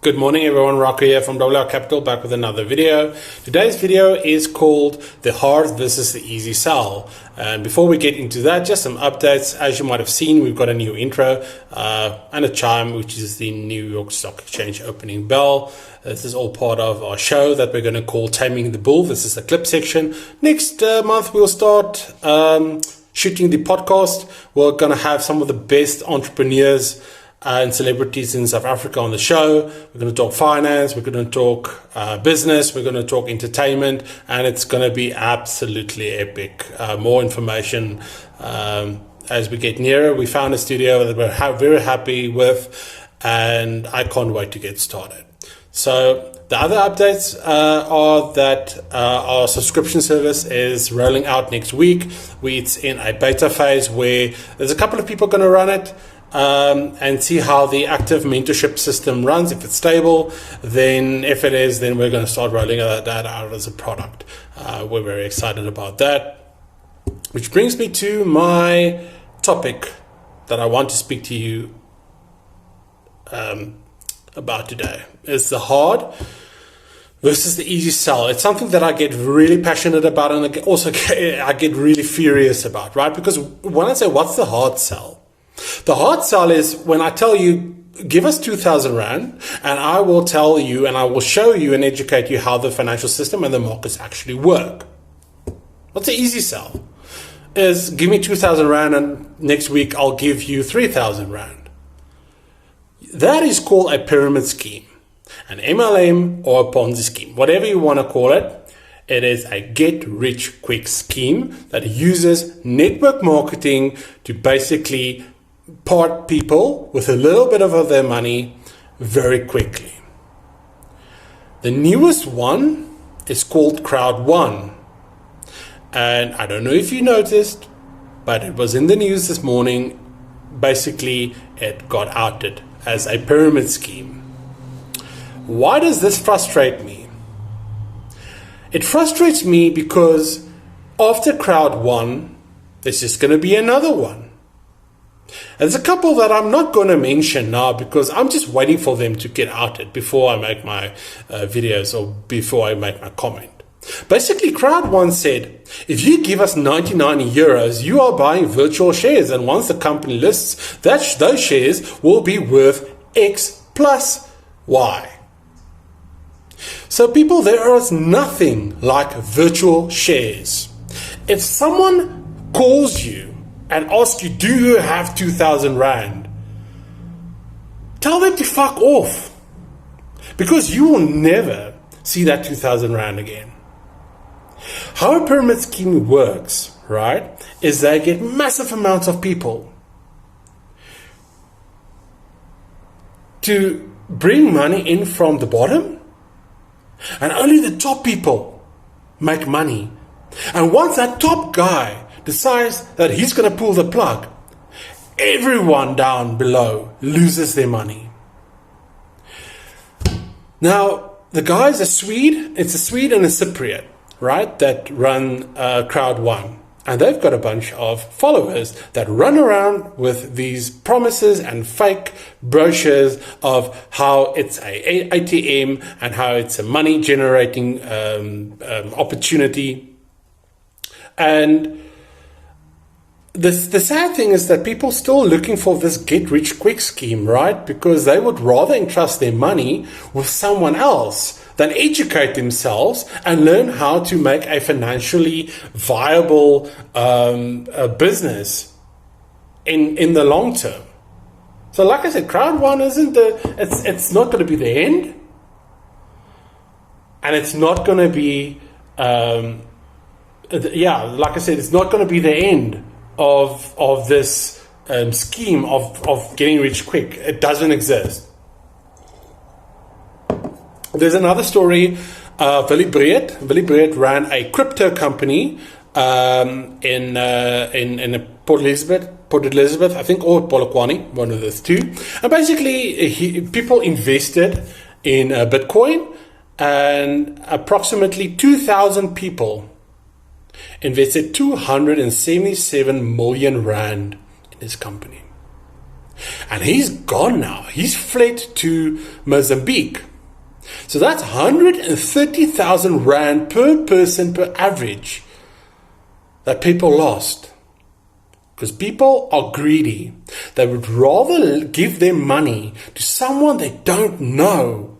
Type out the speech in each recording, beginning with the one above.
Good morning everyone, Rocker here from WR Capital, back with another video. Today's video is called The Hard versus the Easy Sell. And before we get into that, just some updates. As you might have seen, we've got a new intro and a chime, which is the New York Stock Exchange opening bell. This is all part of our show that we're going to call Taming the Bull. This is the clip section. Next month, we'll start shooting the podcast. We're going to have some of the best entrepreneurs and celebrities in South Africa on the show. We're going to talk finance, we're going to talk business, we're going to talk entertainment, and it's going to be absolutely epic. More information as we get nearer. We found a studio that we're very happy with, and I can't wait to get started. So the other updates are that our subscription service is rolling out next week. It's in a beta phase where there's a couple of people going to run it, and see how the active mentorship system runs. If it's stable, then if it is, then we're going to start rolling that out as a product. We're very excited about that. Which brings me to my topic that I want to speak to you about today. It's the hard versus the easy sell. It's something that I get really passionate about, and I get really furious about, right? Because when I say what's the hard sell, the hard sell is when I tell you, give us 2,000 Rand and I will tell you and I will show you and educate you how the financial system and the markets actually work. What's the easy sell? Is give me 2,000 Rand and next week I'll give you 3,000 Rand. That is called a pyramid scheme, an MLM or a Ponzi scheme, whatever you want to call it. It is a get-rich-quick scheme that uses network marketing to basically part people with a little bit of their money very quickly. The newest one is called Crowd1. And I don't know if you noticed, but it was in the news this morning. Basically, it got outed as a pyramid scheme. Why does this frustrate me? It frustrates me because after Crowd1, there's just going to be another one. There's a couple that I'm not going to mention now because I'm just waiting for them to get outed before I make my videos or before I make my comment. Basically, Crowd1 said, if you give us 99 euros, you are buying virtual shares. And once the company lists, those shares will be worth X plus Y. So people, there is nothing like virtual shares. If someone calls you and asks you, do you have 2,000 Rand? Tell them to fuck off. Because you will never see that 2,000 Rand again. How a pyramid scheme works, right, is they get massive amounts of people to bring money in from the bottom, and only the top people make money. And once that top guy decides that he's going to pull the plug, everyone down below loses their money. Now, the guy's a Swede. It's a Swede and a Cypriot, right, that run Crowd1. And they've got a bunch of followers that run around with these promises and fake brochures of how it's a ATM and how it's a money generating opportunity. And the sad thing is that people still looking for this get-rich-quick scheme, right? Because they would rather entrust their money with someone else than educate themselves and learn how to make a financially viable business in the long term. So like I said, Crowd1 it's not going to be the end. And it's not going to be, like I said, it's not going to be the end of this scheme of getting rich quick. It doesn't exist. There's another story. Willie Breed ran a crypto company in Port Elizabeth, I think, or Polokwane, one of those two. And basically, people invested in Bitcoin, and approximately 2,000 people invested 277 million Rand in his company. And he's gone now. He's fled to Mozambique. So that's 130,000 Rand per person per average that people lost. Because people are greedy. They would rather give their money to someone they don't know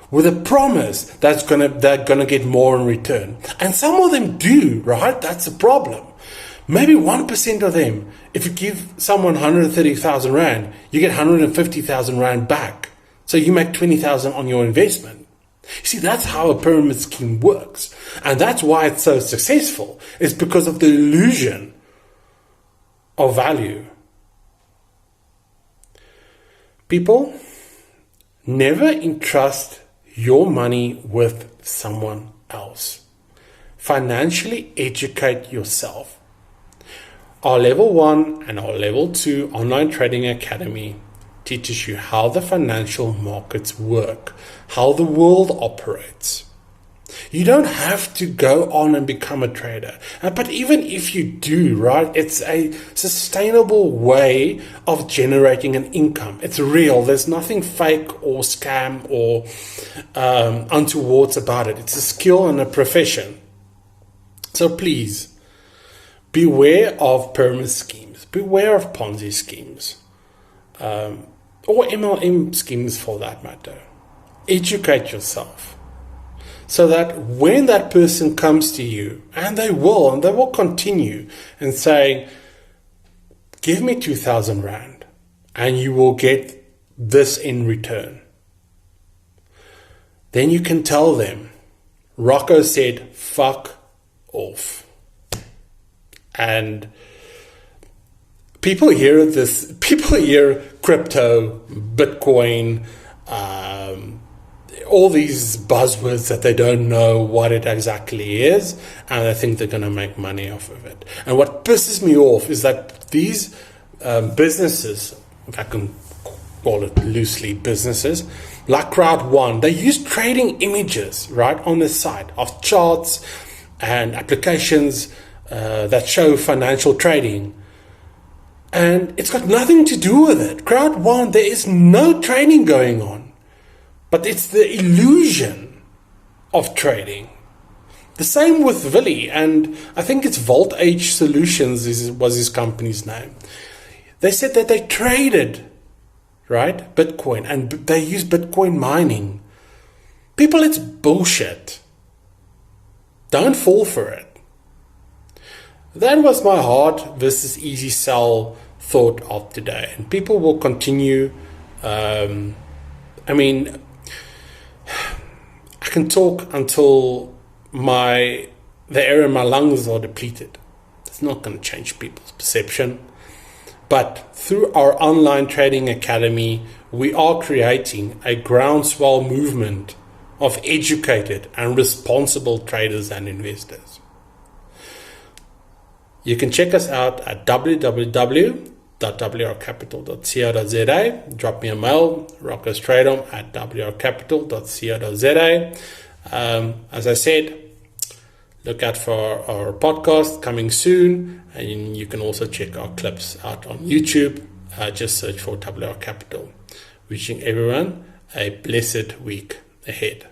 with a promise that they're gonna get more in return. And some of them do, right? That's the problem. Maybe 1% of them, if you give someone 130,000 Rand, you get 150,000 Rand back. So you make 20,000 on your investment. You see, that's how a pyramid scheme works. And that's why it's so successful. It's because of the illusion of value. People, never entrust your money with someone else. Financially educate yourself. Our level 1 and our level 2 online trading academy teaches you how the financial markets work, how the world operates. You don't have to go on and become a trader. But even if you do, right, it's a sustainable way of generating an income. It's real. There's nothing fake or scam or untowards about it. It's a skill and a profession. So please, beware of pyramid schemes. Beware of Ponzi schemes. Or MLM schemes for that matter. Educate yourself. So that when that person comes to you, and they will continue and say, give me 2,000 Rand and you will get this in return. Then you can tell them, Rocco said, fuck off. And people hear crypto, Bitcoin, all these buzzwords that they don't know what it exactly is, and they think they're going to make money off of it. And what pisses me off is that these businesses, if I can call it loosely businesses, like Crowd1, they use trading images, right, on the site of charts and applications that show financial trading. And it's got nothing to do with it. Crowd1, there is no trading going on. But it's the illusion of trading. The same with Willie, and I think it's Volt Age Solutions was his company's name. They said that they traded, right, Bitcoin, and they use Bitcoin mining. People, it's bullshit. Don't fall for it. That was my hard versus easy sell thought of today. And people will continue. I can talk until the air in my lungs are depleted. It's not going to change people's perception. But through our online trading academy, we are creating a groundswell movement of educated and responsible traders and investors. You can check us out at www.wrcapital.co.za. Drop me a mail, rockostradom@wrcapital.co.za. As I said, look out for our podcast coming soon, and you can also check our clips out on YouTube. Just search for WR Capital. Wishing everyone a blessed week ahead.